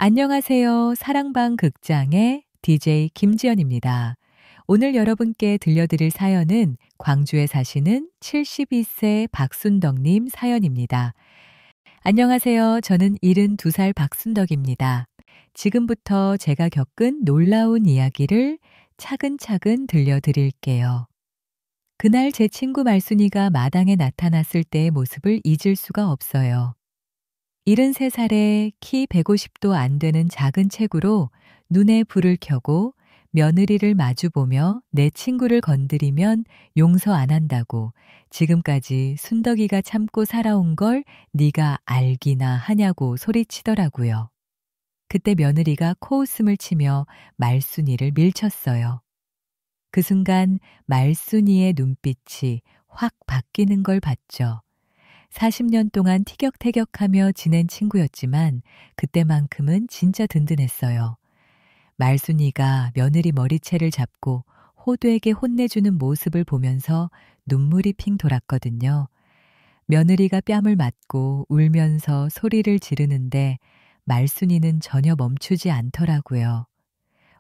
안녕하세요. 사랑방 극장의 DJ 김지연입니다. 오늘 여러분께 들려드릴 사연은 광주에 사시는 72세 박순덕님 사연입니다. 안녕하세요. 저는 72살 박순덕입니다. 지금부터 제가 겪은 놀라운 이야기를 차근차근 들려드릴게요. 그날 제 친구 말순이가 마당에 나타났을 때의 모습을 잊을 수가 없어요. 73살에 키 150도 안 되는 작은 체구로 눈에 불을 켜고 며느리를 마주보며 내 친구를 건드리면 용서 안 한다고 지금까지 순덕이가 참고 살아온 걸 네가 알기나 하냐고 소리치더라고요. 그때 며느리가 코웃음을 치며 말순이를 밀쳤어요. 그 순간 말순이의 눈빛이 확 바뀌는 걸 봤죠. 40년 동안 티격태격하며 지낸 친구였지만 그때만큼은 진짜 든든했어요. 말순이가 며느리 머리채를 잡고 호되게 혼내주는 모습을 보면서 눈물이 핑 돌았거든요. 며느리가 뺨을 맞고 울면서 소리를 지르는데 말순이는 전혀 멈추지 않더라고요.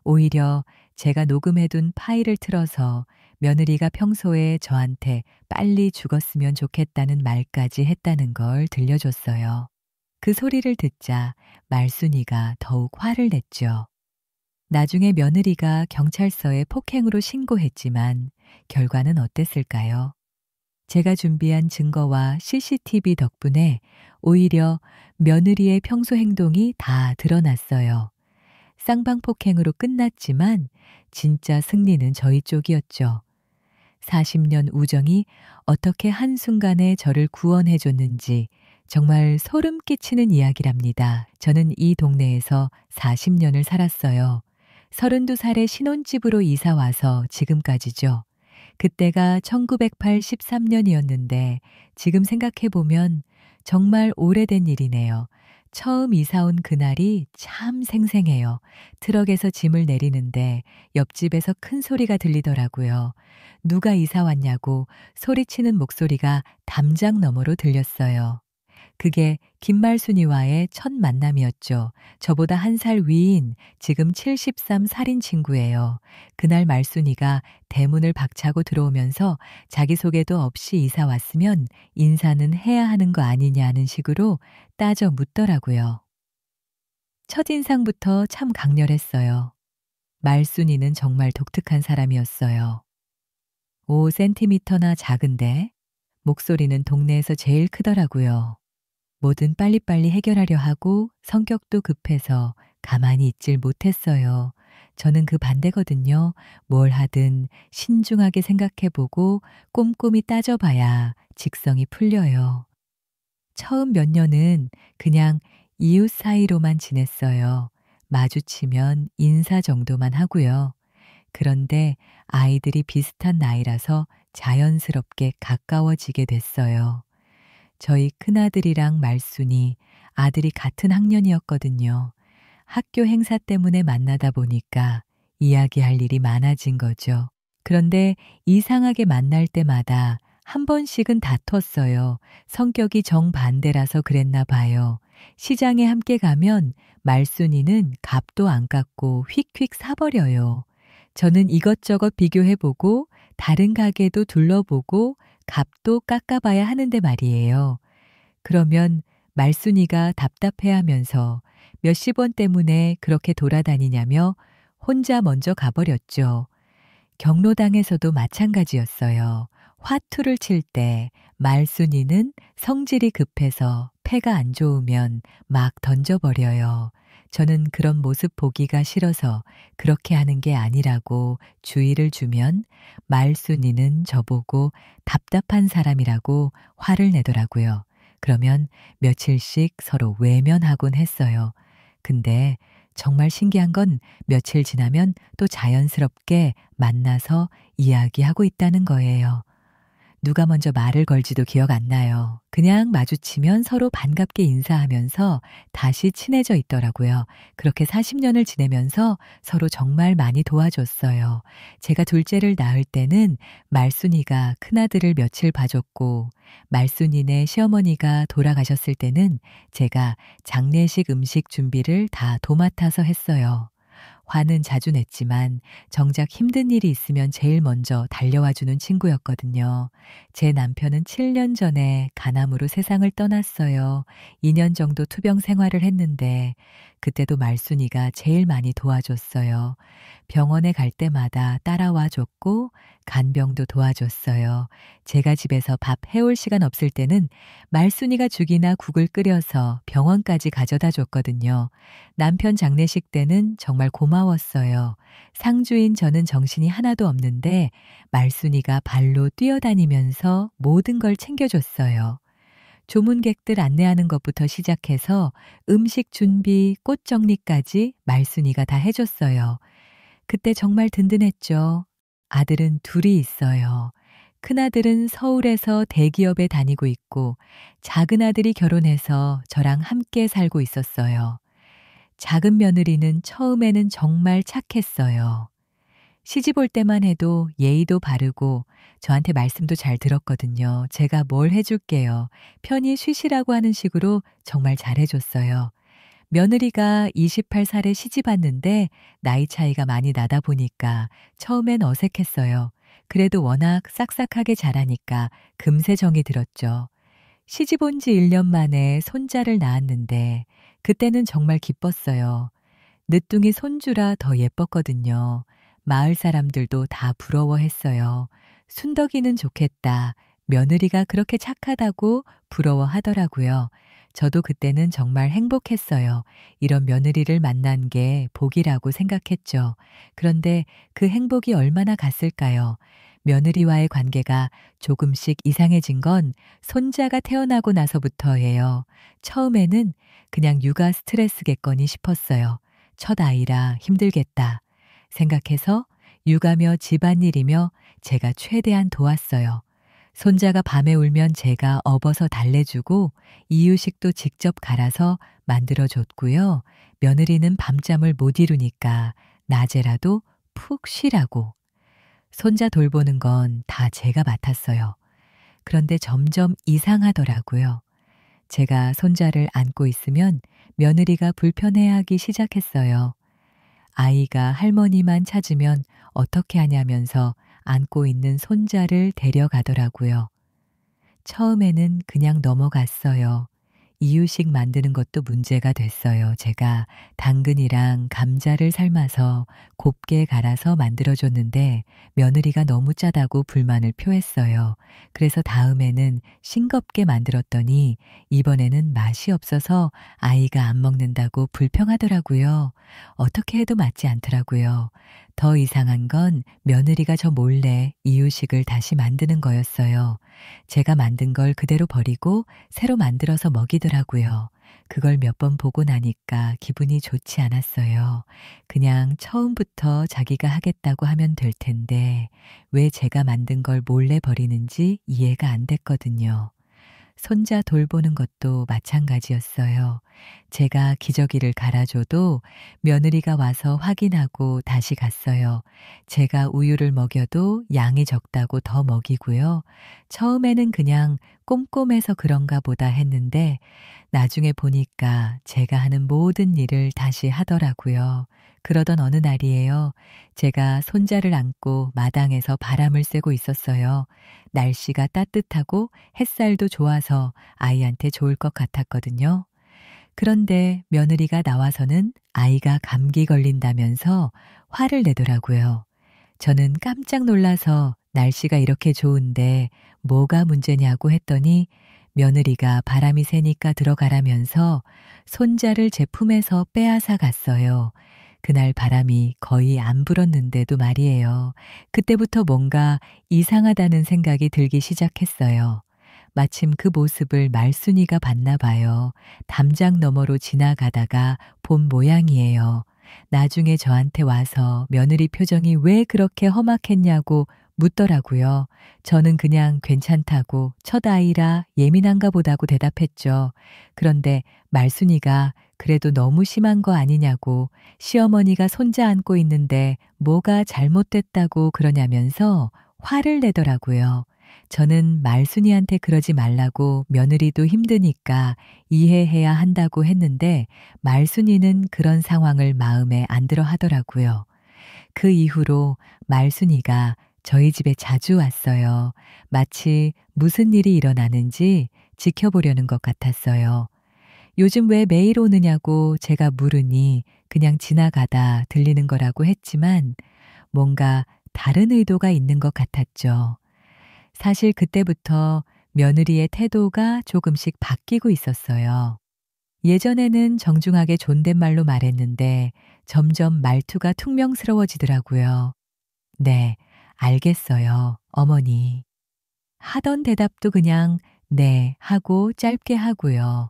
오히려 제가 녹음해둔 파일을 틀어서 며느리가 평소에 저한테 빨리 죽었으면 좋겠다는 말까지 했다는 걸 들려줬어요. 그 소리를 듣자 말순이가 더욱 화를 냈죠. 나중에 며느리가 경찰서에 폭행으로 신고했지만 결과는 어땠을까요? 제가 준비한 증거와 CCTV 덕분에 오히려 며느리의 평소 행동이 다 드러났어요. 쌍방폭행으로 끝났지만 진짜 승리는 저희 쪽이었죠. 40년 우정이 어떻게 한순간에 저를 구원해 줬는지 정말 소름 끼치는 이야기랍니다. 저는 이 동네에서 40년을 살았어요. 32살에 신혼집으로 이사 와서 지금까지죠. 그때가 1983년이었는데 지금 생각해보면 정말 오래된 일이네요. 처음 이사 온 그날이 참 생생해요. 트럭에서 짐을 내리는데 옆집에서 큰 소리가 들리더라고요. 누가 이사 왔냐고 소리치는 목소리가 담장 너머로 들렸어요. 그게 김말순이와의 첫 만남이었죠. 저보다 한 살 위인 지금 73 살인 친구예요. 그날 말순이가 대문을 박차고 들어오면서 자기소개도 없이 이사 왔으면 인사는 해야 하는 거 아니냐는 식으로 따져 묻더라고요. 첫인상부터 참 강렬했어요. 말순이는 정말 독특한 사람이었어요. 5cm나 작은데 목소리는 동네에서 제일 크더라고요. 뭐든 빨리빨리 해결하려 하고 성격도 급해서 가만히 있질 못했어요. 저는 그 반대거든요. 뭘 하든 신중하게 생각해보고 꼼꼼히 따져봐야 직성이 풀려요. 처음 몇 년은 그냥 이웃 사이로만 지냈어요. 마주치면 인사 정도만 하고요. 그런데 아이들이 비슷한 나이라서 자연스럽게 가까워지게 됐어요. 저희 큰아들이랑 말순이 아들이 같은 학년이었거든요. 학교 행사 때문에 만나다 보니까 이야기할 일이 많아진 거죠. 그런데 이상하게 만날 때마다 한 번씩은 다퉜어요. 성격이 정반대라서 그랬나 봐요. 시장에 함께 가면 말순이는 값도 안 깎고 휙휙 사버려요. 저는 이것저것 비교해보고 다른 가게도 둘러보고 값도 깎아봐야 하는데 말이에요. 그러면 말순이가 답답해하면서 몇십 원 때문에 그렇게 돌아다니냐며 혼자 먼저 가버렸죠. 경로당에서도 마찬가지였어요. 화투를 칠 때 말순이는 성질이 급해서 패가 안 좋으면 막 던져버려요. 저는 그런 모습 보기가 싫어서 그렇게 하는 게 아니라고 주의를 주면 말순이는 저보고 답답한 사람이라고 화를 내더라고요. 그러면 며칠씩 서로 외면하곤 했어요. 근데 정말 신기한 건 며칠 지나면 또 자연스럽게 만나서 이야기하고 있다는 거예요. 누가 먼저 말을 걸지도 기억 안 나요. 그냥 마주치면 서로 반갑게 인사하면서 다시 친해져 있더라고요. 그렇게 40년을 지내면서 서로 정말 많이 도와줬어요. 제가 둘째를 낳을 때는 말순이가 큰아들을 며칠 봐줬고, 말순이네 시어머니가 돌아가셨을 때는 제가 장례식 음식 준비를 다 도맡아서 했어요. 화는 자주 냈지만 정작 힘든 일이 있으면 제일 먼저 달려와 주는 친구였거든요. 제 남편은 7년 전에 간암으로 세상을 떠났어요. 2년 정도 투병 생활을 했는데 그때도 말순이가 제일 많이 도와줬어요. 병원에 갈 때마다 따라와 줬고 간병도 도와줬어요. 제가 집에서 밥 해올 시간 없을 때는 말순이가 죽이나 국을 끓여서 병원까지 가져다 줬거든요. 남편 장례식 때는 정말 고마웠어요. 상주인 저는 정신이 하나도 없는데 말순이가 발로 뛰어다니면서 모든 걸 챙겨줬어요. 조문객들 안내하는 것부터 시작해서 음식 준비, 꽃 정리까지 말순이가 다 해줬어요. 그때 정말 든든했죠. 아들은 둘이 있어요. 큰아들은 서울에서 대기업에 다니고 있고 작은 아들이 결혼해서 저랑 함께 살고 있었어요. 작은 며느리는 처음에는 정말 착했어요. 시집 올 때만 해도 예의도 바르고 저한테 말씀도 잘 들었거든요. 제가 뭘 해줄게요. 편히 쉬시라고 하는 식으로 정말 잘해줬어요. 며느리가 28살에 시집 왔는데 나이 차이가 많이 나다 보니까 처음엔 어색했어요. 그래도 워낙 싹싹하게 잘하니까 금세 정이 들었죠. 시집 온 지 1년 만에 손자를 낳았는데 그때는 정말 기뻤어요. 늦둥이 손주라 더 예뻤거든요. 마을 사람들도 다 부러워했어요. 순덕이는 좋겠다. 며느리가 그렇게 착하다고 부러워하더라고요. 저도 그때는 정말 행복했어요. 이런 며느리를 만난 게 복이라고 생각했죠. 그런데 그 행복이 얼마나 갔을까요? 며느리와의 관계가 조금씩 이상해진 건 손자가 태어나고 나서부터예요. 처음에는 그냥 육아 스트레스겠거니 싶었어요. 첫 아이라 힘들겠다 생각해서 육아며 집안일이며 제가 최대한 도왔어요. 손자가 밤에 울면 제가 업어서 달래주고 이유식도 직접 갈아서 만들어줬고요. 며느리는 밤잠을 못 이루니까 낮에라도 푹 쉬라고. 손자 돌보는 건 다 제가 맡았어요. 그런데 점점 이상하더라고요. 제가 손자를 안고 있으면 며느리가 불편해하기 시작했어요. 아이가 할머니만 찾으면 어떻게 하냐면서 안고 있는 손자를 데려가더라고요. 처음에는 그냥 넘어갔어요. 이유식 만드는 것도 문제가 됐어요. 제가 당근이랑 감자를 삶아서 곱게 갈아서 만들어줬는데 며느리가 너무 짜다고 불만을 표했어요. 그래서 다음에는 싱겁게 만들었더니 이번에는 맛이 없어서 아이가 안 먹는다고 불평하더라고요. 어떻게 해도 맞지 않더라고요. 더 이상한 건 며느리가 저 몰래 이유식을 다시 만드는 거였어요. 제가 만든 걸 그대로 버리고 새로 만들어서 먹이더라고요. 그걸 몇 번 보고 나니까 기분이 좋지 않았어요. 그냥 처음부터 자기가 하겠다고 하면 될 텐데 왜 제가 만든 걸 몰래 버리는지 이해가 안 됐거든요. 손자 돌보는 것도 마찬가지였어요. 제가 기저귀를 갈아줘도 며느리가 와서 확인하고 다시 갔어요. 제가 우유를 먹여도 양이 적다고 더 먹이고요. 처음에는 그냥 꼼꼼해서 그런가 보다 했는데 나중에 보니까 제가 하는 모든 일을 다시 하더라고요. 그러던 어느 날이에요. 제가 손자를 안고 마당에서 바람을 쐬고 있었어요. 날씨가 따뜻하고 햇살도 좋아서 아이한테 좋을 것 같았거든요. 그런데 며느리가 나와서는 아이가 감기 걸린다면서 화를 내더라고요. 저는 깜짝 놀라서 날씨가 이렇게 좋은데 뭐가 문제냐고 했더니 며느리가 바람이 세니까 들어가라면서 손자를 제 품에서 빼앗아 갔어요. 그날 바람이 거의 안 불었는데도 말이에요. 그때부터 뭔가 이상하다는 생각이 들기 시작했어요. 마침 그 모습을 말순이가 봤나 봐요. 담장 너머로 지나가다가 본 모양이에요. 나중에 저한테 와서 며느리 표정이 왜 그렇게 험악했냐고 묻더라고요. 저는 그냥 괜찮다고 첫 아이라 예민한가 보다고 대답했죠. 그런데 말순이가 그래도 너무 심한 거 아니냐고 시어머니가 손자 안고 있는데 뭐가 잘못됐다고 그러냐면서 화를 내더라고요. 저는 말순이한테 그러지 말라고 며느리도 힘드니까 이해해야 한다고 했는데 말순이는 그런 상황을 마음에 안 들어 하더라고요. 그 이후로 말순이가 저희 집에 자주 왔어요. 마치 무슨 일이 일어나는지 지켜보려는 것 같았어요. 요즘 왜 매일 오느냐고 제가 물으니 그냥 지나가다 들리는 거라고 했지만 뭔가 다른 의도가 있는 것 같았죠. 사실 그때부터 며느리의 태도가 조금씩 바뀌고 있었어요. 예전에는 정중하게 존댓말로 말했는데 점점 말투가 퉁명스러워지더라고요. 네, 알겠어요, 어머니. 하던 대답도 그냥 네 하고 짧게 하고요.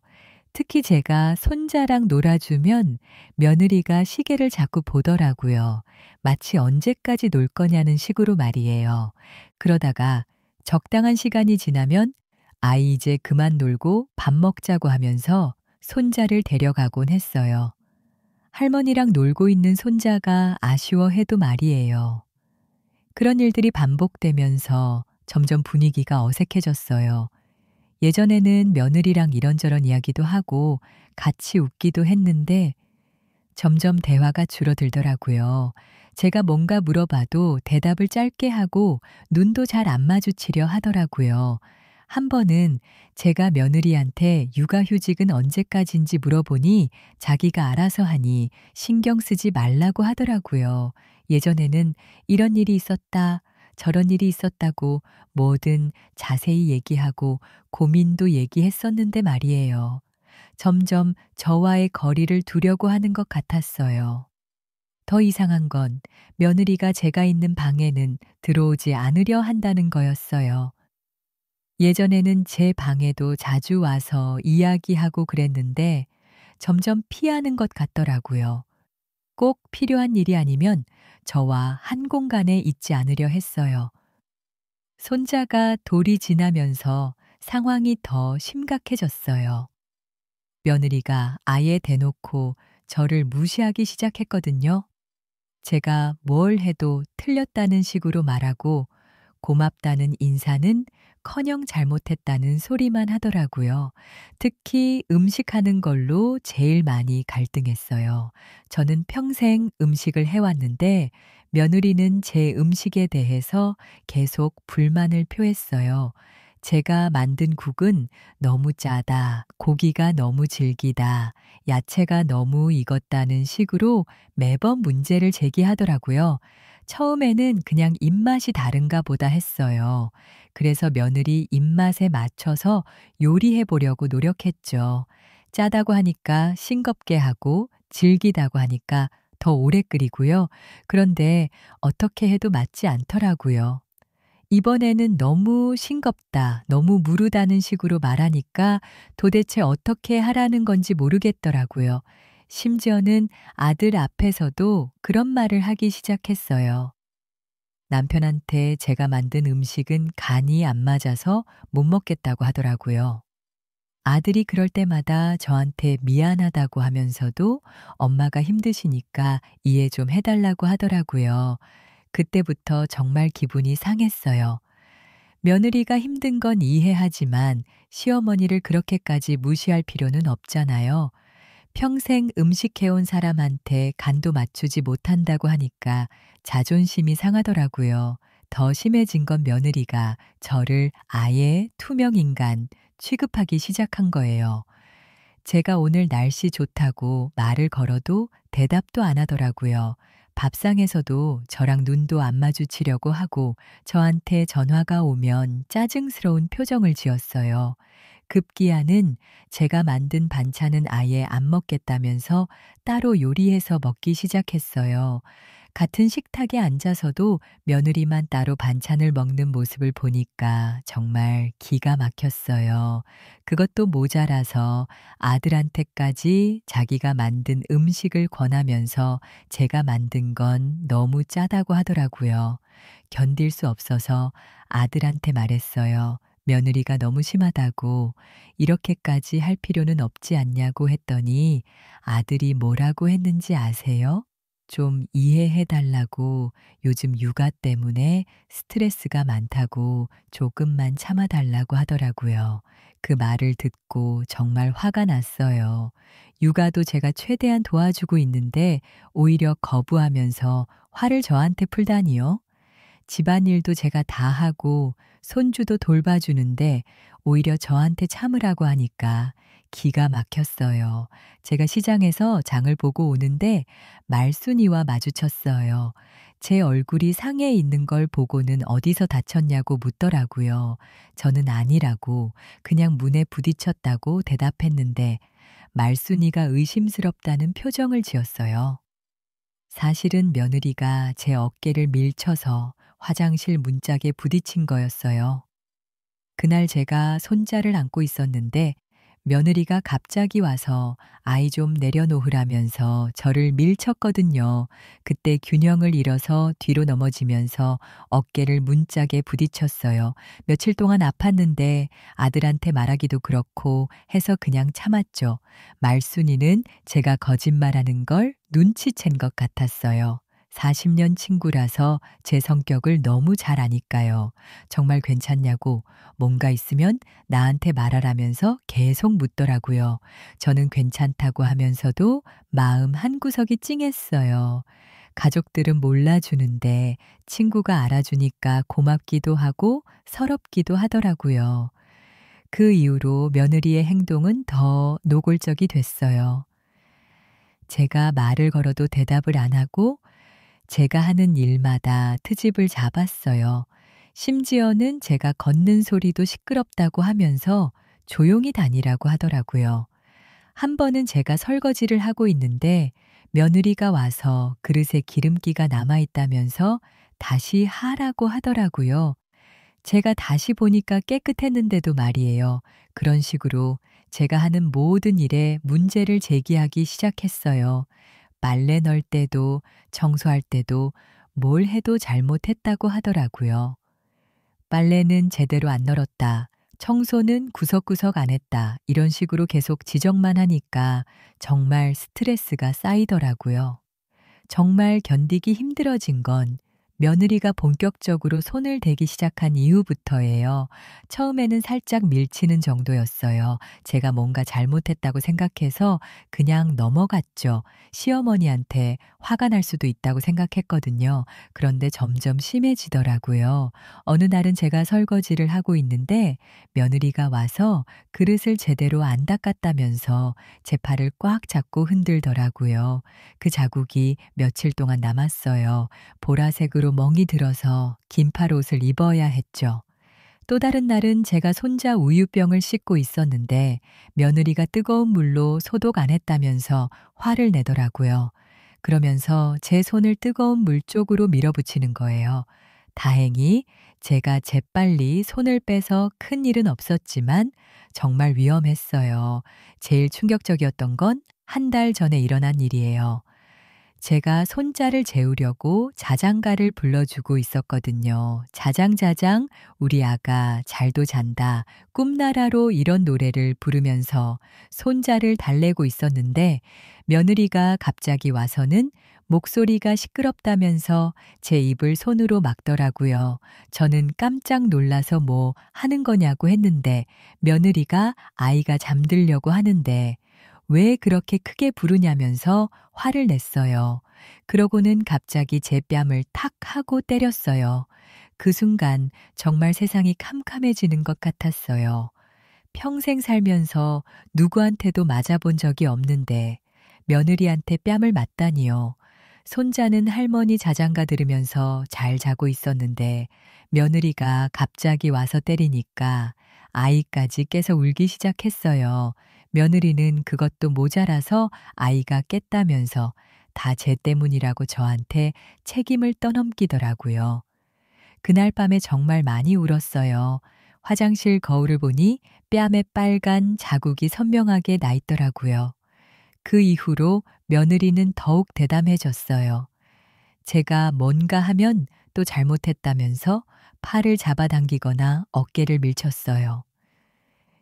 특히 제가 손자랑 놀아주면 며느리가 시계를 자꾸 보더라고요. 마치 언제까지 놀 거냐는 식으로 말이에요. 그러다가 적당한 시간이 지나면 아이 이제 그만 놀고 밥 먹자고 하면서 손자를 데려가곤 했어요. 할머니랑 놀고 있는 손자가 아쉬워해도 말이에요. 그런 일들이 반복되면서 점점 분위기가 어색해졌어요. 예전에는 며느리랑 이런저런 이야기도 하고 같이 웃기도 했는데 점점 대화가 줄어들더라고요. 제가 뭔가 물어봐도 대답을 짧게 하고 눈도 잘 안 마주치려 하더라고요. 한 번은 제가 며느리한테 육아휴직은 언제까지인지 물어보니 자기가 알아서 하니 신경 쓰지 말라고 하더라고요. 예전에는 이런 일이 있었다, 저런 일이 있었다고 뭐든 자세히 얘기하고 고민도 얘기했었는데 말이에요. 점점 저와의 거리를 두려고 하는 것 같았어요. 더 이상한 건 며느리가 제가 있는 방에는 들어오지 않으려 한다는 거였어요. 예전에는 제 방에도 자주 와서 이야기하고 그랬는데 점점 피하는 것 같더라고요. 꼭 필요한 일이 아니면 저와 한 공간에 있지 않으려 했어요. 손자가 돌이 지나면서 상황이 더 심각해졌어요. 며느리가 아예 대놓고 저를 무시하기 시작했거든요. 제가 뭘 해도 틀렸다는 식으로 말하고 고맙다는 인사는 커녕 잘못했다는 소리만 하더라고요. 특히 음식하는 걸로 제일 많이 갈등했어요. 저는 평생 음식을 해왔는데 며느리는 제 음식에 대해서 계속 불만을 표했어요. 제가 만든 국은 너무 짜다, 고기가 너무 질기다, 야채가 너무 익었다는 식으로 매번 문제를 제기하더라고요. 처음에는 그냥 입맛이 다른가 보다 했어요. 그래서 며느리 입맛에 맞춰서 요리해 보려고 노력했죠. 짜다고 하니까 싱겁게 하고 질기다고 하니까 더 오래 끓이고요. 그런데 어떻게 해도 맞지 않더라고요. 이번에는 너무 싱겁다, 너무 무르다는 식으로 말하니까 도대체 어떻게 하라는 건지 모르겠더라고요. 심지어는 아들 앞에서도 그런 말을 하기 시작했어요. 남편한테 제가 만든 음식은 간이 안 맞아서 못 먹겠다고 하더라고요. 아들이 그럴 때마다 저한테 미안하다고 하면서도 엄마가 힘드시니까 이해 좀 해달라고 하더라고요. 그때부터 정말 기분이 상했어요. 며느리가 힘든 건 이해하지만 시어머니를 그렇게까지 무시할 필요는 없잖아요. 평생 음식해온 사람한테 간도 맞추지 못한다고 하니까 자존심이 상하더라고요. 더 심해진 건 며느리가 저를 아예 투명인간 취급하기 시작한 거예요. 제가 오늘 날씨 좋다고 말을 걸어도 대답도 안 하더라고요. 밥상에서도 저랑 눈도 안 마주치려고 하고 저한테 전화가 오면 짜증스러운 표정을 지었어요. 급기야는 제가 만든 반찬은 아예 안 먹겠다면서 따로 요리해서 먹기 시작했어요. 같은 식탁에 앉아서도 며느리만 따로 반찬을 먹는 모습을 보니까 정말 기가 막혔어요. 그것도 모자라서 아들한테까지 자기가 만든 음식을 권하면서 제가 만든 건 너무 짜다고 하더라고요. 견딜 수 없어서 아들한테 말했어요. 며느리가 너무 심하다고 이렇게까지 할 필요는 없지 않냐고 했더니 아들이 뭐라고 했는지 아세요? 좀 이해해 달라고 요즘 육아 때문에 스트레스가 많다고 조금만 참아 달라고 하더라고요. 그 말을 듣고 정말 화가 났어요. 육아도 제가 최대한 도와주고 있는데 오히려 거부하면서 화를 저한테 풀다니요. 집안일도 제가 다 하고 손주도 돌봐주는데 오히려 저한테 참으라고 하니까 기가 막혔어요. 제가 시장에서 장을 보고 오는데 말순이와 마주쳤어요. 제 얼굴이 상해 있는 걸 보고는 어디서 다쳤냐고 묻더라고요. 저는 아니라고 그냥 문에 부딪혔다고 대답했는데 말순이가 의심스럽다는 표정을 지었어요. 사실은 며느리가 제 어깨를 밀쳐서 화장실 문짝에 부딪힌 거였어요. 그날 제가 손자를 안고 있었는데 며느리가 갑자기 와서 아이 좀 내려놓으라면서 저를 밀쳤거든요. 그때 균형을 잃어서 뒤로 넘어지면서 어깨를 문짝에 부딪혔어요. 며칠 동안 아팠는데 아들한테 말하기도 그렇고 해서 그냥 참았죠. 말순이는 제가 거짓말하는 걸 눈치챈 것 같았어요. 40년 친구라서 제 성격을 너무 잘 아니까요. 정말 괜찮냐고 뭔가 있으면 나한테 말하라면서 계속 묻더라고요. 저는 괜찮다고 하면서도 마음 한구석이 찡했어요. 가족들은 몰라주는데 친구가 알아주니까 고맙기도 하고 서럽기도 하더라고요. 그 이후로 며느리의 행동은 더 노골적이 됐어요. 제가 말을 걸어도 대답을 안 하고 제가 하는 일마다 트집을 잡았어요. 심지어는 제가 걷는 소리도 시끄럽다고 하면서 조용히 다니라고 하더라고요. 한 번은 제가 설거지를 하고 있는데 며느리가 와서 그릇에 기름기가 남아 있다면서 다시 하라고 하더라고요. 제가 다시 보니까 깨끗했는데도 말이에요. 그런 식으로 제가 하는 모든 일에 문제를 제기하기 시작했어요. 빨래 널 때도 청소할 때도 뭘 해도 잘못했다고 하더라고요. 빨래는 제대로 안 널었다. 청소는 구석구석 안 했다. 이런 식으로 계속 지적만 하니까 정말 스트레스가 쌓이더라고요. 정말 견디기 힘들어진 건 며느리가 본격적으로 손을 대기 시작한 이후부터예요. 처음에는 살짝 밀치는 정도였어요. 제가 뭔가 잘못했다고 생각해서 그냥 넘어갔죠. 시어머니한테 화가 날 수도 있다고 생각했거든요. 그런데 점점 심해지더라고요. 어느 날은 제가 설거지를 하고 있는데 며느리가 와서 그릇을 제대로 안 닦았다면서 제 팔을 꽉 잡고 흔들더라고요. 그 자국이 며칠 동안 남았어요. 보라색으로 멍이 들어서 긴팔 옷을 입어야 했죠. 또 다른 날은 제가 손자 우유병을 씻고 있었는데 며느리가 뜨거운 물로 소독 안 했다면서 화를 내더라고요. 그러면서 제 손을 뜨거운 물 쪽으로 밀어붙이는 거예요. 다행히 제가 재빨리 손을 빼서 큰 일은 없었지만 정말 위험했어요. 제일 충격적이었던 건 한 달 전에 일어난 일이에요. 제가 손자를 재우려고 자장가를 불러주고 있었거든요. 자장자장 우리 아가 잘도 잔다. 꿈나라로 이런 노래를 부르면서 손자를 달래고 있었는데 며느리가 갑자기 와서는 목소리가 시끄럽다면서 제 입을 손으로 막더라고요. 저는 깜짝 놀라서 뭐 하는 거냐고 했는데 며느리가 아이가 잠들려고 하는데 왜 그렇게 크게 부르냐면서 화를 냈어요. 그러고는 갑자기 제 뺨을 탁 하고 때렸어요. 그 순간 정말 세상이 캄캄해지는 것 같았어요. 평생 살면서 누구한테도 맞아본 적이 없는데 며느리한테 뺨을 맞다니요. 손자는 할머니 자장가 들으면서 잘 자고 있었는데 며느리가 갑자기 와서 때리니까 아이까지 깨서 울기 시작했어요. 며느리는 그것도 모자라서 아이가 깼다면서 다 제 때문이라고 저한테 책임을 떠넘기더라고요. 그날 밤에 정말 많이 울었어요. 화장실 거울을 보니 뺨에 빨간 자국이 선명하게 나 있더라고요. 그 이후로 며느리는 더욱 대담해졌어요. 제가 뭔가 하면 또 잘못했다면서 팔을 잡아당기거나 어깨를 밀쳤어요.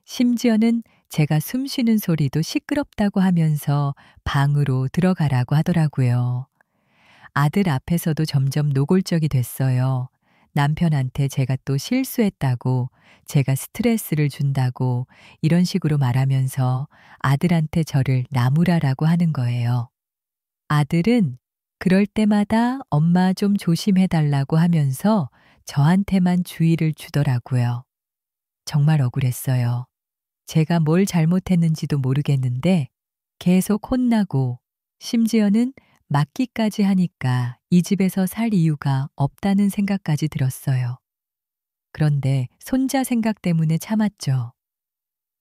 심지어는 제가 숨 쉬는 소리도 시끄럽다고 하면서 방으로 들어가라고 하더라고요. 아들 앞에서도 점점 노골적이 됐어요. 남편한테 제가 또 실수했다고, 제가 스트레스를 준다고 이런 식으로 말하면서 아들한테 저를 나무라라고 하는 거예요. 아들은 그럴 때마다 엄마 좀 조심해 달라고 하면서 저한테만 주의를 주더라고요. 정말 억울했어요. 제가 뭘 잘못했는지도 모르겠는데 계속 혼나고 심지어는 맞기까지 하니까 이 집에서 살 이유가 없다는 생각까지 들었어요. 그런데 손자 생각 때문에 참았죠.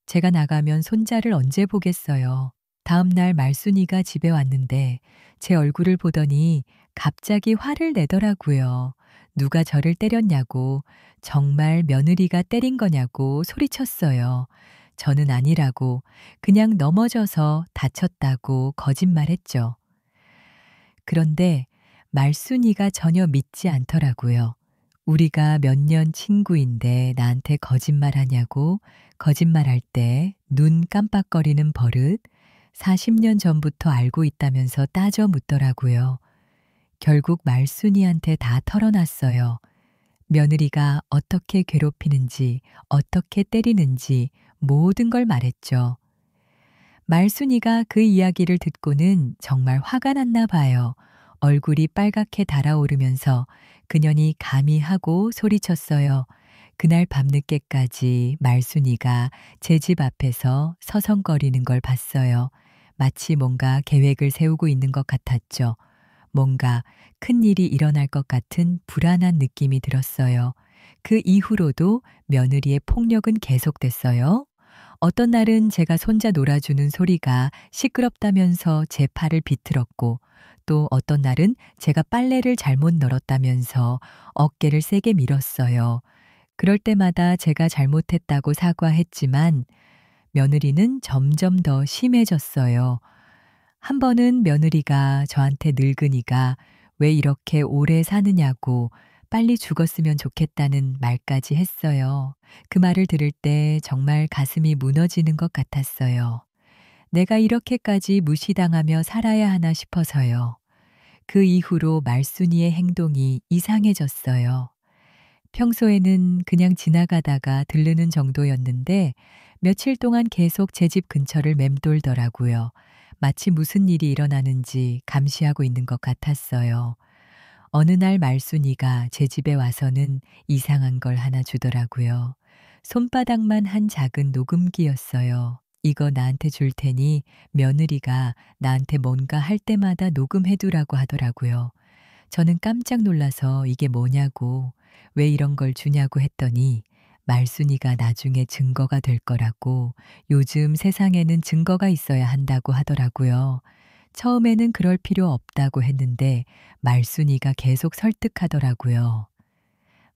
제가 나가면 손자를 언제 보겠어요. 다음 날 말순이가 집에 왔는데 제 얼굴을 보더니 갑자기 화를 내더라고요. 누가 저를 때렸냐고, 정말 며느리가 때린 거냐고 소리쳤어요. 저는 아니라고, 그냥 넘어져서 다쳤다고 거짓말했죠. 그런데 말순이가 전혀 믿지 않더라고요. 우리가 몇 년 친구인데 나한테 거짓말하냐고, 거짓말할 때 눈 깜빡거리는 버릇 40년 전부터 알고 있다면서 따져 묻더라고요. 결국 말순이한테 다 털어놨어요. 며느리가 어떻게 괴롭히는지, 어떻게 때리는지 모든 걸 말했죠. 말순이가 그 이야기를 듣고는 정말 화가 났나 봐요. 얼굴이 빨갛게 달아오르면서 그년이 감히 하고 소리쳤어요. 그날 밤늦게까지 말순이가 제 집 앞에서 서성거리는 걸 봤어요. 마치 뭔가 계획을 세우고 있는 것 같았죠. 뭔가 큰 일이 일어날 것 같은 불안한 느낌이 들었어요. 그 이후로도 며느리의 폭력은 계속됐어요. 어떤 날은 제가 손자 놀아주는 소리가 시끄럽다면서 제 팔을 비틀었고, 또 어떤 날은 제가 빨래를 잘못 널었다면서 어깨를 세게 밀었어요. 그럴 때마다 제가 잘못했다고 사과했지만 며느리는 점점 더 심해졌어요. 한 번은 며느리가 저한테 늙으니까 왜 이렇게 오래 사느냐고 빨리 죽었으면 좋겠다는 말까지 했어요. 그 말을 들을 때 정말 가슴이 무너지는 것 같았어요. 내가 이렇게까지 무시당하며 살아야 하나 싶어서요. 그 이후로 말순이의 행동이 이상해졌어요. 평소에는 그냥 지나가다가 들르는 정도였는데 며칠 동안 계속 제 집 근처를 맴돌더라고요. 마치 무슨 일이 일어나는지 감시하고 있는 것 같았어요. 어느 날 말순이가 제 집에 와서는 이상한 걸 하나 주더라고요. 손바닥만 한 작은 녹음기였어요. 이거 나한테 줄 테니 며느리가 나한테 뭔가 할 때마다 녹음해두라고 하더라고요. 저는 깜짝 놀라서 이게 뭐냐고, 왜 이런 걸 주냐고 했더니 말순이가 나중에 증거가 될 거라고, 요즘 세상에는 증거가 있어야 한다고 하더라고요. 처음에는 그럴 필요 없다고 했는데 말순이가 계속 설득하더라고요.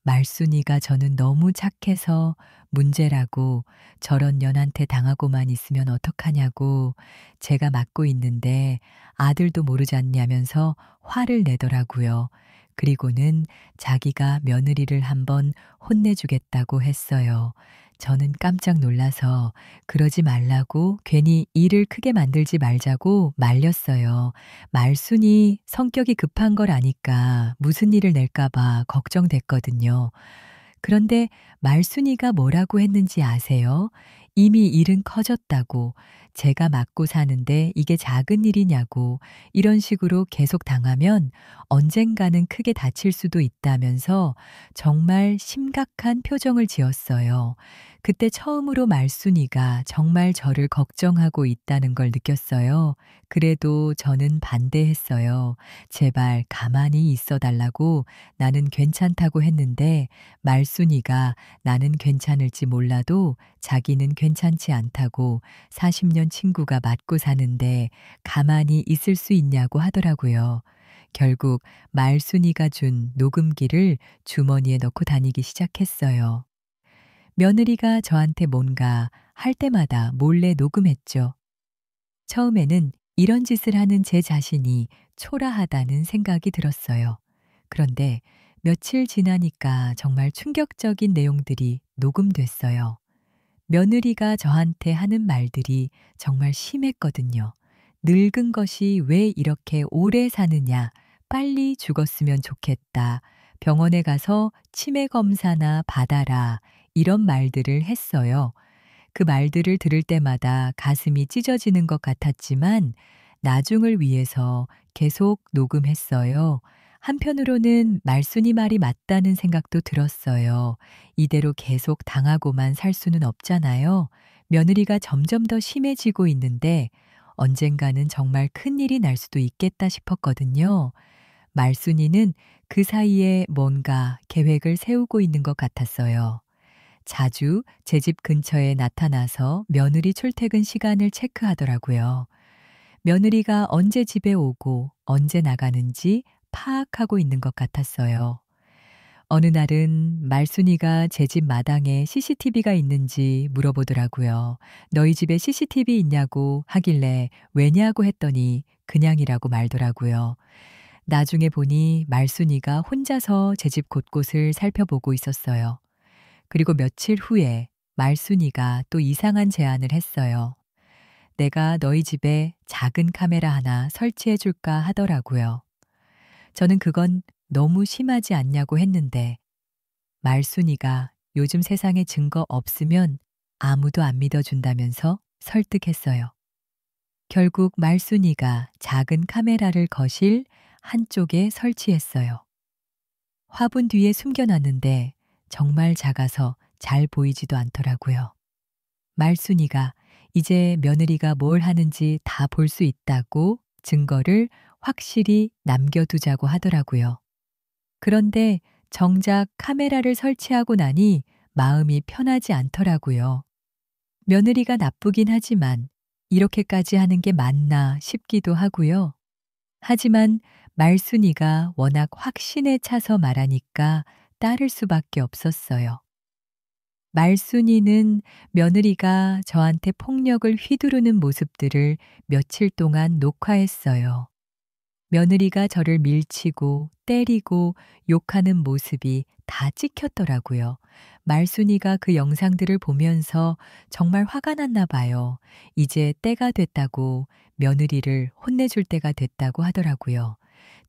말순이가 저는 너무 착해서 문제라고, 저런 년한테 당하고만 있으면 어떡하냐고, 제가 맡고 있는데 아들도 모르지 않냐면서 화를 내더라고요. 그리고는 자기가 며느리를 한번 혼내주겠다고 했어요. 저는 깜짝 놀라서 그러지 말라고, 괜히 일을 크게 만들지 말자고 말렸어요. 말순이 성격이 급한 걸 아니까 무슨 일을 낼까 봐 걱정됐거든요. 그런데 말순이가 뭐라고 했는지 아세요? 이미 일은 커졌다고, 제가 맡고 사는데 이게 작은 일이냐고, 이런 식으로 계속 당하면 언젠가는 크게 다칠 수도 있다면서 정말 심각한 표정을 지었어요. 그때 처음으로 말순이가 정말 저를 걱정하고 있다는 걸 느꼈어요. 그래도 저는 반대했어요. 제발 가만히 있어 달라고, 나는 괜찮다고 했는데 말순이가 나는 괜찮을지 몰라도 자기는 괜찮지 않다고 40년 친구가 맞고 사는데 가만히 있을 수 있냐고 하더라고요. 결국 말순이가 준 녹음기를 주머니에 넣고 다니기 시작했어요. 며느리가 저한테 뭔가 할 때마다 몰래 녹음했죠. 처음에는 이런 짓을 하는 제 자신이 초라하다는 생각이 들었어요. 그런데 며칠 지나니까 정말 충격적인 내용들이 녹음됐어요. 며느리가 저한테 하는 말들이 정말 심했거든요. 늙은 것이 왜 이렇게 오래 사느냐, 빨리 죽었으면 좋겠다, 병원에 가서 치매 검사나 받아라, 이런 말들을 했어요. 그 말들을 들을 때마다 가슴이 찢어지는 것 같았지만 나중을 위해서 계속 녹음했어요. 한편으로는 말순이 말이 맞다는 생각도 들었어요. 이대로 계속 당하고만 살 수는 없잖아요. 며느리가 점점 더 심해지고 있는데 언젠가는 정말 큰일이 날 수도 있겠다 싶었거든요. 말순이는 그 사이에 뭔가 계획을 세우고 있는 것 같았어요. 자주 제 집 근처에 나타나서 며느리 출퇴근 시간을 체크하더라고요. 며느리가 언제 집에 오고 언제 나가는지 파악하고 있는 것 같았어요. 어느 날은 말순이가 제 집 마당에 CCTV가 있는지 물어보더라고요. 너희 집에 CCTV 있냐고 하길래 왜냐고 했더니 그냥이라고 말더라고요. 나중에 보니 말순이가 혼자서 제 집 곳곳을 살펴보고 있었어요. 그리고 며칠 후에 말순이가 또 이상한 제안을 했어요. 내가 너희 집에 작은 카메라 하나 설치해 줄까 하더라고요. 저는 그건 너무 심하지 않냐고 했는데 말순이가 요즘 세상에 증거 없으면 아무도 안 믿어준다면서 설득했어요. 결국 말순이가 작은 카메라를 거실 한쪽에 설치했어요. 화분 뒤에 숨겨놨는데 정말 작아서 잘 보이지도 않더라고요. 말순이가 이제 며느리가 뭘 하는지 다 볼 수 있다고 증거를 확실히 남겨두자고 하더라고요. 그런데 정작 카메라를 설치하고 나니 마음이 편하지 않더라고요. 며느리가 나쁘긴 하지만 이렇게까지 하는 게 맞나 싶기도 하고요. 하지만 말순이가 워낙 확신에 차서 말하니까 따를 수밖에 없었어요. 말순이는 며느리가 저한테 폭력을 휘두르는 모습들을 며칠 동안 녹화했어요. 며느리가 저를 밀치고 때리고 욕하는 모습이 다 찍혔더라고요. 말순이가 그 영상들을 보면서 정말 화가 났나 봐요. 이제 때가 됐다고 며느리를 혼내줄 때가 됐다고 하더라고요.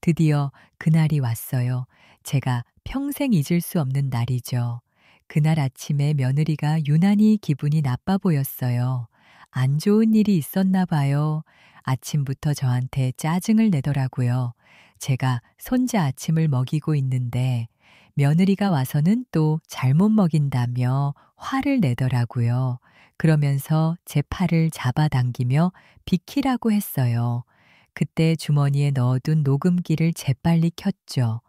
드디어 그날이 왔어요. 제가 평생 잊을 수 없는 날이죠. 그날 아침에 며느리가 유난히 기분이 나빠 보였어요. 안 좋은 일이 있었나 봐요. 아침부터 저한테 짜증을 내더라고요. 제가 손자 아침을 먹이고 있는데 며느리가 와서는 또 잘못 먹인다며 화를 내더라고요. 그러면서 제 팔을 잡아당기며 비키라고 했어요. 그때 주머니에 넣어둔 녹음기를 재빨리 켰죠.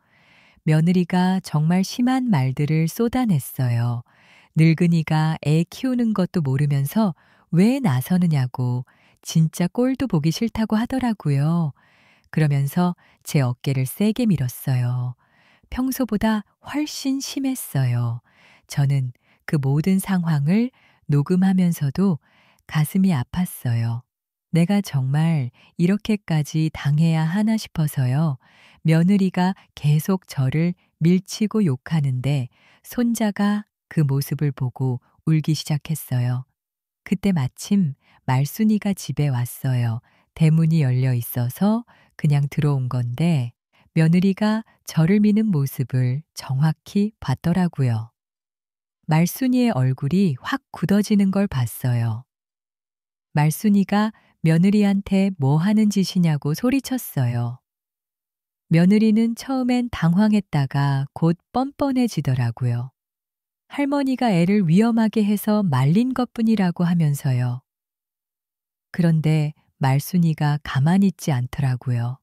며느리가 정말 심한 말들을 쏟아냈어요. 늙은이가 애 키우는 것도 모르면서 왜 나서느냐고 진짜 꼴도 보기 싫다고 하더라고요. 그러면서 제 어깨를 세게 밀었어요. 평소보다 훨씬 심했어요. 저는 그 모든 상황을 녹음하면서도 가슴이 아팠어요. 내가 정말 이렇게까지 당해야 하나 싶어서요. 며느리가 계속 저를 밀치고 욕하는데 손자가 그 모습을 보고 울기 시작했어요. 그때 마침 말순이가 집에 왔어요. 대문이 열려 있어서 그냥 들어온 건데 며느리가 저를 미는 모습을 정확히 봤더라고요. 말순이의 얼굴이 확 굳어지는 걸 봤어요. 말순이가 며느리한테 뭐 하는 짓이냐고 소리쳤어요. 며느리는 처음엔 당황했다가 곧 뻔뻔해지더라고요. 할머니가 애를 위험하게 해서 말린 것뿐이라고 하면서요. 그런데 말순이가 가만히 있지 않더라고요.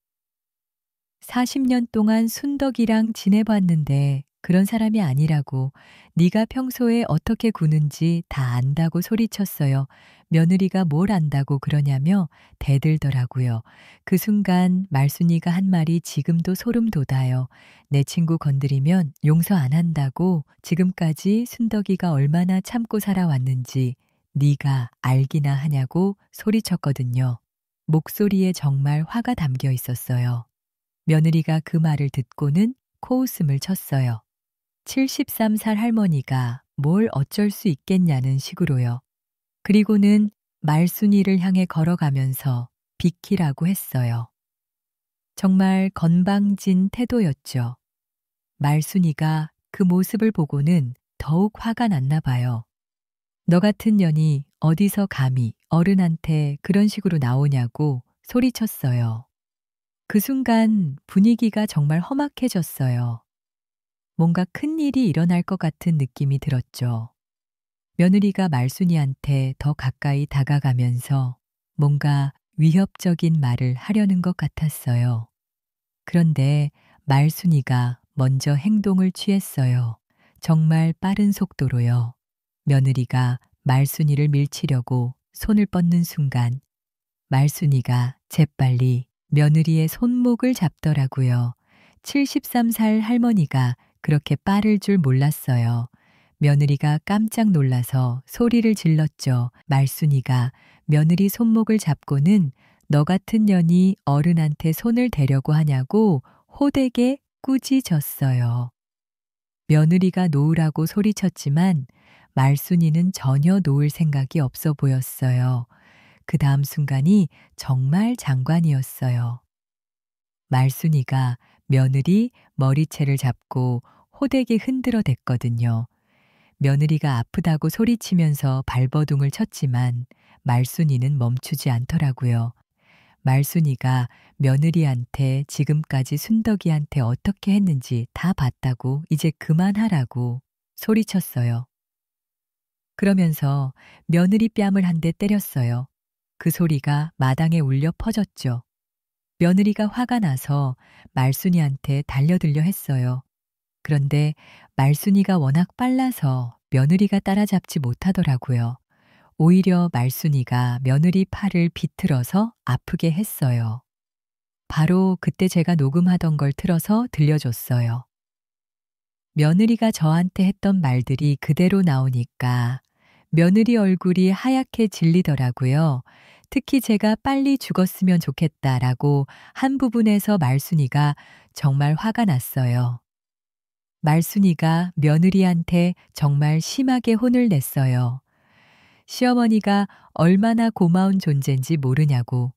40년 동안 순덕이랑 지내봤는데 그런 사람이 아니라고. 네가 평소에 어떻게 구는지 다 안다고 소리쳤어요. 며느리가 뭘 안다고 그러냐며 대들더라고요. 그 순간 말순이가 한 말이 지금도 소름 돋아요. 내 친구 건드리면 용서 안 한다고 지금까지 순덕이가 얼마나 참고 살아왔는지 네가 알기나 하냐고 소리쳤거든요. 목소리에 정말 화가 담겨 있었어요. 며느리가 그 말을 듣고는 코웃음을 쳤어요. 73살 할머니가 뭘 어쩔 수 있겠냐는 식으로요. 그리고는 말순이를 향해 걸어가면서 비키라고 했어요. 정말 건방진 태도였죠. 말순이가 그 모습을 보고는 더욱 화가 났나 봐요. 너 같은 년이 어디서 감히 어른한테 그런 식으로 나오냐고 소리쳤어요. 그 순간 분위기가 정말 험악해졌어요. 뭔가 큰 일이 일어날 것 같은 느낌이 들었죠. 며느리가 말순이한테 더 가까이 다가가면서 뭔가 위협적인 말을 하려는 것 같았어요. 그런데 말순이가 먼저 행동을 취했어요. 정말 빠른 속도로요. 며느리가 말순이를 밀치려고 손을 뻗는 순간 말순이가 재빨리 며느리의 손목을 잡더라고요. 73살 할머니가 그렇게 빠를 줄 몰랐어요. 며느리가 깜짝 놀라서 소리를 질렀죠. 말순이가 며느리 손목을 잡고는 너 같은 년이 어른한테 손을 대려고 하냐고 호되게 꾸짖었어요. 며느리가 놓으라고 소리쳤지만 말순이는 전혀 놓을 생각이 없어 보였어요. 그 다음 순간이 정말 장관이었어요. 말순이가 며느리 머리채를 잡고 호되게 흔들어 댔거든요. 며느리가 아프다고 소리치면서 발버둥을 쳤지만 말순이는 멈추지 않더라고요. 말순이가 며느리한테 지금까지 순덕이한테 어떻게 했는지 다 봤다고 이제 그만하라고 소리쳤어요. 그러면서 며느리 뺨을 한 대 때렸어요. 그 소리가 마당에 울려 퍼졌죠. 며느리가 화가 나서 말순이한테 달려들려 했어요. 그런데 말순이가 워낙 빨라서 며느리가 따라잡지 못하더라고요. 오히려 말순이가 며느리 팔을 비틀어서 아프게 했어요. 바로 그때 제가 녹음하던 걸 틀어서 들려줬어요. 며느리가 저한테 했던 말들이 그대로 나오니까 며느리 얼굴이 하얗게 질리더라고요. 특히 제가 빨리 죽었으면 좋겠다라고 한 부분에서 말순이가 정말 화가 났어요. 말순이가 며느리한테 정말 심하게 혼을 냈어요. 시어머니가 얼마나 고마운 존재인지 모르냐고.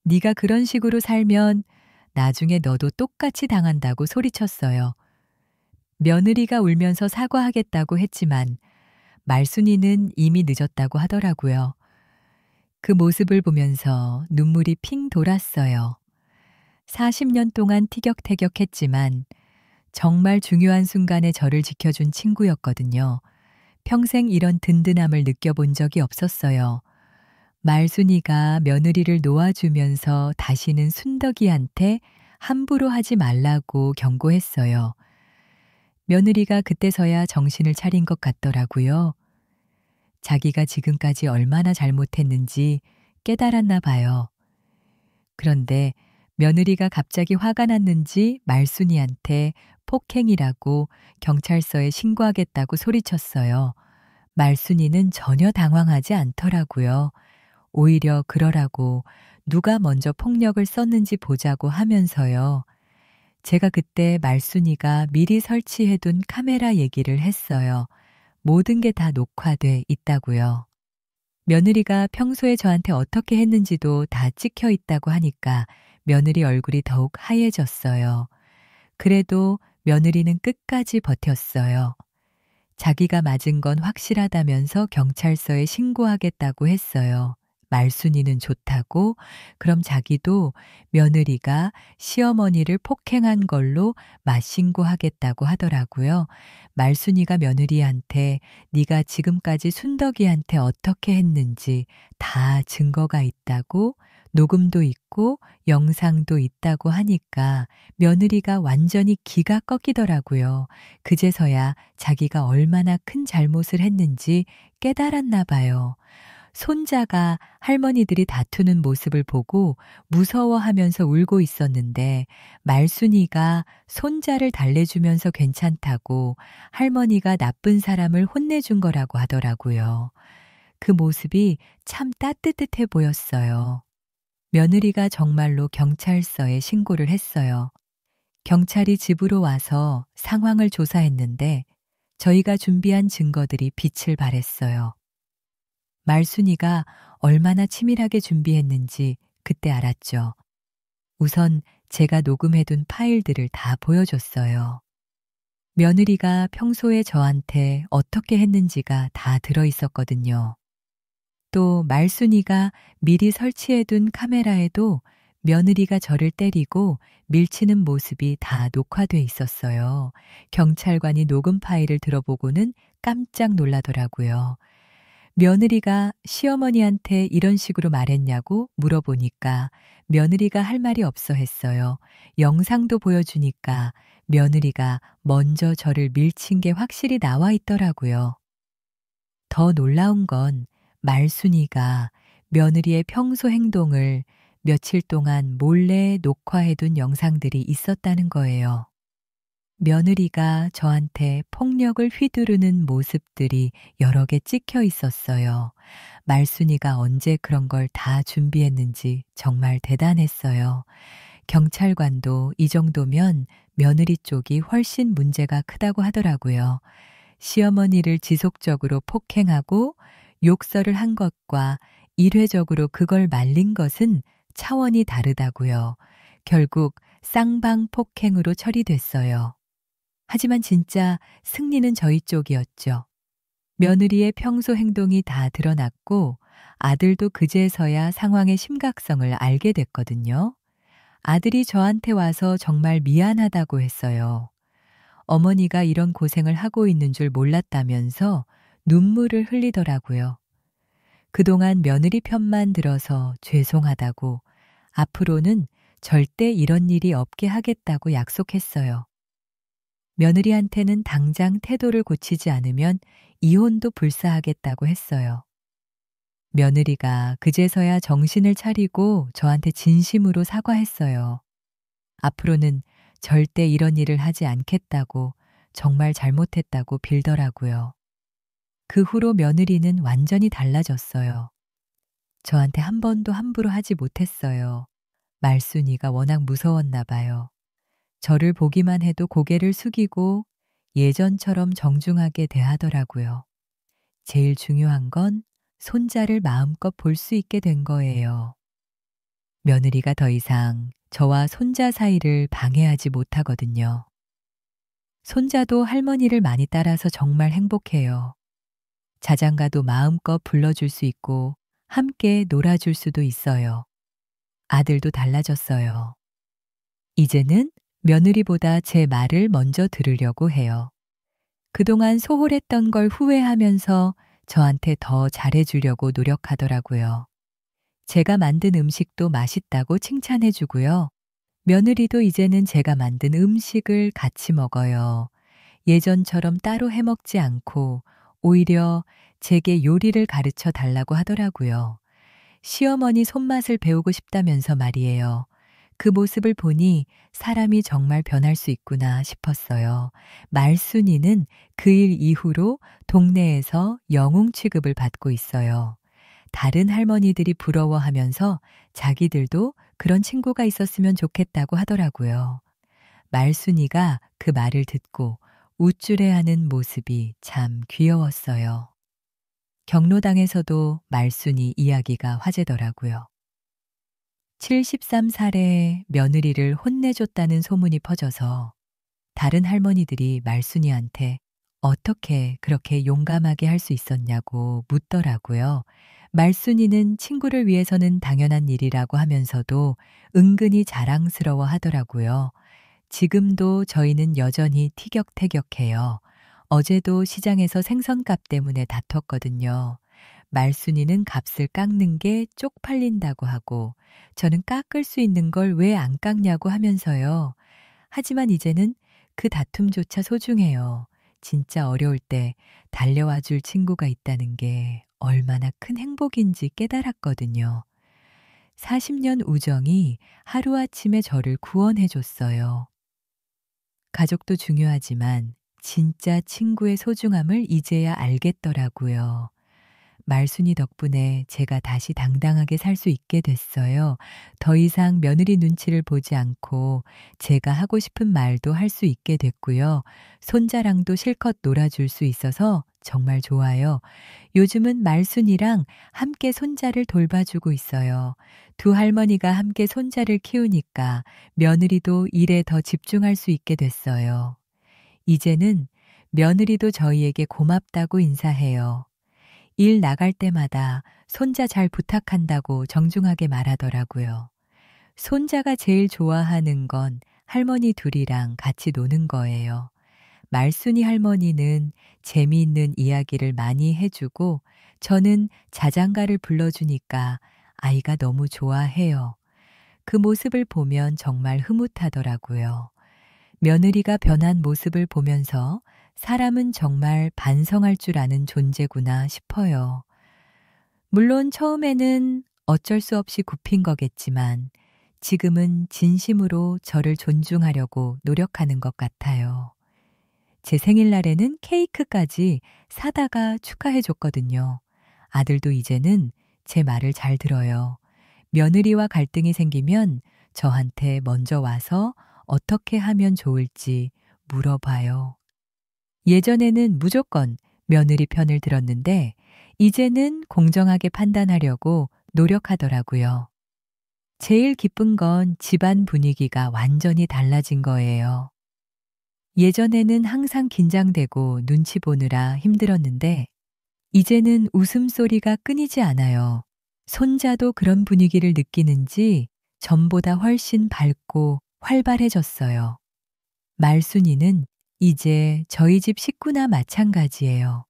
네가 그런 식으로 살면 나중에 너도 똑같이 당한다고 소리쳤어요. 며느리가 울면서 사과하겠다고 했지만 말순이는 이미 늦었다고 하더라고요. 그 모습을 보면서 눈물이 핑 돌았어요. 40년 동안 티격태격했지만 정말 중요한 순간에 저를 지켜준 친구였거든요. 평생 이런 든든함을 느껴본 적이 없었어요. 말순이가 며느리를 놓아주면서 다시는 순덕이한테 함부로 하지 말라고 경고했어요. 며느리가 그때서야 정신을 차린 것 같더라고요. 자기가 지금까지 얼마나 잘못했는지 깨달았나 봐요. 그런데 며느리가 갑자기 화가 났는지 말순이한테 폭행이라고 경찰서에 신고하겠다고 소리쳤어요. 말순이는 전혀 당황하지 않더라고요. 오히려 그러라고 누가 먼저 폭력을 썼는지 보자고 하면서요. 제가 그때 말순이가 미리 설치해둔 카메라 얘기를 했어요. 모든 게 다 녹화돼 있다고요. 며느리가 평소에 저한테 어떻게 했는지도 다 찍혀 있다고 하니까 며느리 얼굴이 더욱 하얘졌어요. 그래도 며느리는 끝까지 버텼어요. 자기가 맞은 건 확실하다면서 경찰서에 신고하겠다고 했어요. 말순이는 좋다고 그럼 자기도 며느리가 시어머니를 폭행한 걸로 맞신고하겠다고 하더라고요. 말순이가 며느리한테 네가 지금까지 순덕이한테 어떻게 했는지 다 증거가 있다고 녹음도 있고 영상도 있다고 하니까 며느리가 완전히 기가 꺾이더라고요. 그제서야 자기가 얼마나 큰 잘못을 했는지 깨달았나 봐요. 손자가 할머니들이 다투는 모습을 보고 무서워하면서 울고 있었는데 말순이가 손자를 달래주면서 괜찮다고 할머니가 나쁜 사람을 혼내준 거라고 하더라고요. 그 모습이 참 따뜻해 보였어요. 며느리가 정말로 경찰서에 신고를 했어요. 경찰이 집으로 와서 상황을 조사했는데 저희가 준비한 증거들이 빛을 발했어요. 말순이가 얼마나 치밀하게 준비했는지 그때 알았죠. 우선 제가 녹음해둔 파일들을 다 보여줬어요. 며느리가 평소에 저한테 어떻게 했는지가 다 들어있었거든요. 또 말순이가 미리 설치해둔 카메라에도 며느리가 저를 때리고 밀치는 모습이 다 녹화돼 있었어요. 경찰관이 녹음 파일을 들어보고는 깜짝 놀라더라고요. 며느리가 시어머니한테 이런 식으로 말했냐고 물어보니까 며느리가 할 말이 없어 했어요. 영상도 보여주니까 며느리가 먼저 저를 밀친 게 확실히 나와 있더라고요. 더 놀라운 건 말순이가 며느리의 평소 행동을 며칠 동안 몰래 녹화해둔 영상들이 있었다는 거예요. 며느리가 저한테 폭력을 휘두르는 모습들이 여러 개 찍혀 있었어요. 말순이가 언제 그런 걸 다 준비했는지 정말 대단했어요. 경찰관도 이 정도면 며느리 쪽이 훨씬 문제가 크다고 하더라고요. 시어머니를 지속적으로 폭행하고 욕설을 한 것과 일회적으로 그걸 말린 것은 차원이 다르다고요. 결국 쌍방 폭행으로 처리됐어요. 하지만 진짜 승리는 저희 쪽이었죠. 며느리의 평소 행동이 다 드러났고 아들도 그제서야 상황의 심각성을 알게 됐거든요. 아들이 저한테 와서 정말 미안하다고 했어요. 어머니가 이런 고생을 하고 있는 줄 몰랐다면서 눈물을 흘리더라고요. 그동안 며느리 편만 들어서 죄송하다고 앞으로는 절대 이런 일이 없게 하겠다고 약속했어요. 며느리한테는 당장 태도를 고치지 않으면 이혼도 불사하겠다고 했어요. 며느리가 그제서야 정신을 차리고 저한테 진심으로 사과했어요. 앞으로는 절대 이런 일을 하지 않겠다고 정말 잘못했다고 빌더라고요. 그 후로 며느리는 완전히 달라졌어요. 저한테 한 번도 함부로 하지 못했어요. 말순이가 워낙 무서웠나 봐요. 저를 보기만 해도 고개를 숙이고 예전처럼 정중하게 대하더라고요. 제일 중요한 건 손자를 마음껏 볼 수 있게 된 거예요. 며느리가 더 이상 저와 손자 사이를 방해하지 못하거든요. 손자도 할머니를 많이 따라서 정말 행복해요. 자장가도 마음껏 불러줄 수 있고 함께 놀아줄 수도 있어요. 아들도 달라졌어요. 이제는 며느리보다 제 말을 먼저 들으려고 해요. 그동안 소홀했던 걸 후회하면서 저한테 더 잘해주려고 노력하더라고요. 제가 만든 음식도 맛있다고 칭찬해주고요. 며느리도 이제는 제가 만든 음식을 같이 먹어요. 예전처럼 따로 해먹지 않고 오히려 제게 요리를 가르쳐 달라고 하더라고요. 시어머니 손맛을 배우고 싶다면서 말이에요. 그 모습을 보니 사람이 정말 변할 수 있구나 싶었어요. 말순이는 그 일 이후로 동네에서 영웅 취급을 받고 있어요. 다른 할머니들이 부러워하면서 자기들도 그런 친구가 있었으면 좋겠다고 하더라고요. 말순이가 그 말을 듣고 우쭐해하는 모습이 참 귀여웠어요. 경로당에서도 말순이 이야기가 화제더라고요. 73살에 며느리를 혼내줬다는 소문이 퍼져서 다른 할머니들이 말순이한테 어떻게 그렇게 용감하게 할 수 있었냐고 묻더라고요. 말순이는 친구를 위해서는 당연한 일이라고 하면서도 은근히 자랑스러워 하더라고요. 지금도 저희는 여전히 티격태격해요. 어제도 시장에서 생선값 때문에 다퉜거든요. 말순이는 값을 깎는 게 쪽팔린다고 하고 저는 깎을 수 있는 걸 왜 안 깎냐고 하면서요. 하지만 이제는 그 다툼조차 소중해요. 진짜 어려울 때 달려와 줄 친구가 있다는 게 얼마나 큰 행복인지 깨달았거든요. 40년 우정이 하루아침에 저를 구원해 줬어요. 가족도 중요하지만 진짜 친구의 소중함을 이제야 알겠더라고요. 말순이 덕분에 제가 다시 당당하게 살 수 있게 됐어요. 더 이상 며느리 눈치를 보지 않고 제가 하고 싶은 말도 할 수 있게 됐고요. 손자랑도 실컷 놀아줄 수 있어서 정말 좋아요. 요즘은 말순이랑 함께 손자를 돌봐주고 있어요. 두 할머니가 함께 손자를 키우니까 며느리도 일에 더 집중할 수 있게 됐어요. 이제는 며느리도 저희에게 고맙다고 인사해요. 일 나갈 때마다 손자 잘 부탁한다고 정중하게 말하더라고요. 손자가 제일 좋아하는 건 할머니 둘이랑 같이 노는 거예요. 말순이 할머니는 재미있는 이야기를 많이 해주고 저는 자장가를 불러주니까 아이가 너무 좋아해요. 그 모습을 보면 정말 흐뭇하더라고요. 며느리가 변한 모습을 보면서 사람은 정말 반성할 줄 아는 존재구나 싶어요. 물론 처음에는 어쩔 수 없이 굽힌 거겠지만 지금은 진심으로 저를 존중하려고 노력하는 것 같아요. 제 생일날에는 케이크까지 사다가 축하해 줬거든요. 아들도 이제는 제 말을 잘 들어요. 며느리와 갈등이 생기면 저한테 먼저 와서 어떻게 하면 좋을지 물어봐요. 예전에는 무조건 며느리 편을 들었는데 이제는 공정하게 판단하려고 노력하더라고요. 제일 기쁜 건 집안 분위기가 완전히 달라진 거예요. 예전에는 항상 긴장되고 눈치 보느라 힘들었는데 이제는 웃음소리가 끊이지 않아요. 손자도 그런 분위기를 느끼는지 전보다 훨씬 밝고 활발해졌어요. 말순이는 이제 저희 집 식구나 마찬가지예요.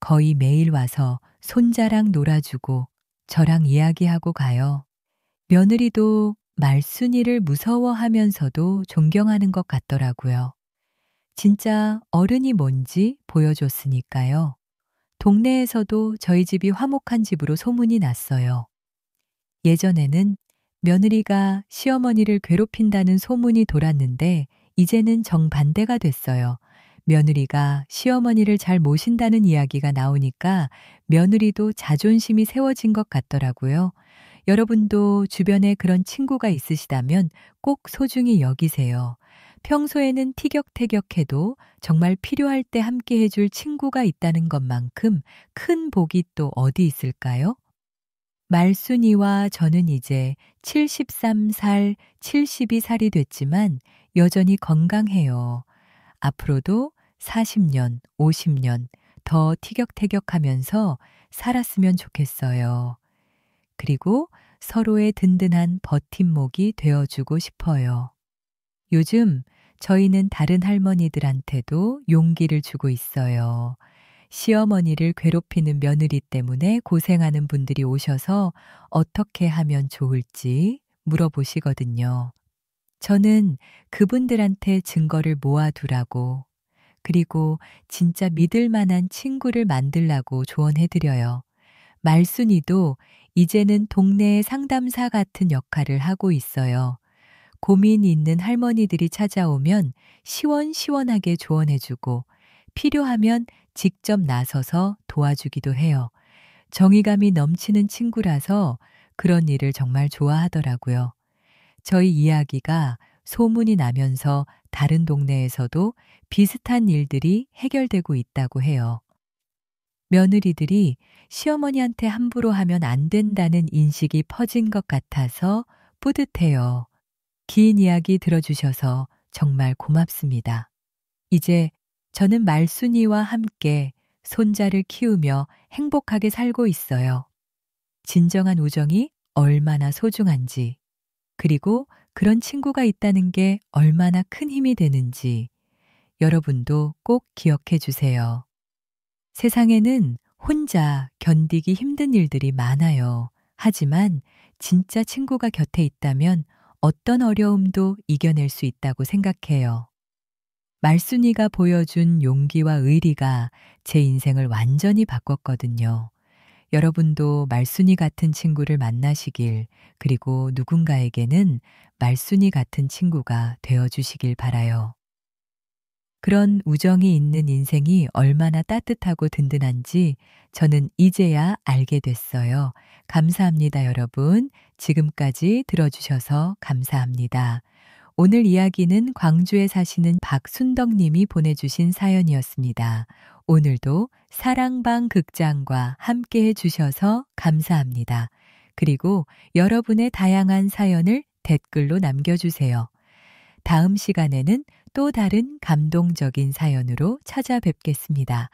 거의 매일 와서 손자랑 놀아주고 저랑 이야기하고 가요. 며느리도 말순이를 무서워하면서도 존경하는 것 같더라고요. 진짜 어른이 뭔지 보여줬으니까요. 동네에서도 저희 집이 화목한 집으로 소문이 났어요. 예전에는 며느리가 시어머니를 괴롭힌다는 소문이 돌았는데 이제는 정반대가 됐어요. 며느리가 시어머니를 잘 모신다는 이야기가 나오니까 며느리도 자존심이 세워진 것 같더라고요. 여러분도 주변에 그런 친구가 있으시다면 꼭 소중히 여기세요. 평소에는 티격태격해도 정말 필요할 때 함께 해줄 친구가 있다는 것만큼 큰 복이 또 어디 있을까요? 말순이와 저는 이제 73살, 72살이 됐지만 여전히 건강해요. 앞으로도 40년, 50년 더 티격태격하면서 살았으면 좋겠어요. 그리고 서로의 든든한 버팀목이 되어주고 싶어요. 요즘 저희는 다른 할머니들한테도 용기를 주고 있어요. 시어머니를 괴롭히는 며느리 때문에 고생하는 분들이 오셔서 어떻게 하면 좋을지 물어보시거든요. 저는 그분들한테 증거를 모아두라고, 그리고 진짜 믿을 만한 친구를 만들라고 조언해드려요. 말순이도 이제는 동네의 상담사 같은 역할을 하고 있어요. 고민이 있는 할머니들이 찾아오면 시원시원하게 조언해주고 필요하면 직접 나서서 도와주기도 해요. 정의감이 넘치는 친구라서 그런 일을 정말 좋아하더라고요. 저희 이야기가 소문이 나면서 다른 동네에서도 비슷한 일들이 해결되고 있다고 해요. 며느리들이 시어머니한테 함부로 하면 안 된다는 인식이 퍼진 것 같아서 뿌듯해요. 긴 이야기 들어주셔서 정말 고맙습니다. 이제 저는 말순이와 함께 손자를 키우며 행복하게 살고 있어요. 진정한 우정이 얼마나 소중한지, 그리고 그런 친구가 있다는 게 얼마나 큰 힘이 되는지 여러분도 꼭 기억해 주세요. 세상에는 혼자 견디기 힘든 일들이 많아요. 하지만 진짜 친구가 곁에 있다면 어떤 어려움도 이겨낼 수 있다고 생각해요. 말순이가 보여준 용기와 의리가 제 인생을 완전히 바꿨거든요. 여러분도 말순이 같은 친구를 만나시길, 그리고 누군가에게는 말순이 같은 친구가 되어 주시길 바라요. 그런 우정이 있는 인생이 얼마나 따뜻하고 든든한지 저는 이제야 알게 됐어요. 감사합니다, 여러분. 지금까지 들어주셔서 감사합니다. 오늘 이야기는 광주에 사시는 박순덕 님이 보내주신 사연이었습니다. 오늘도 사랑방 극장과 함께 해주셔서 감사합니다. 그리고 여러분의 다양한 사연을 댓글로 남겨주세요. 다음 시간에는 또 다른 감동적인 사연으로 찾아뵙겠습니다.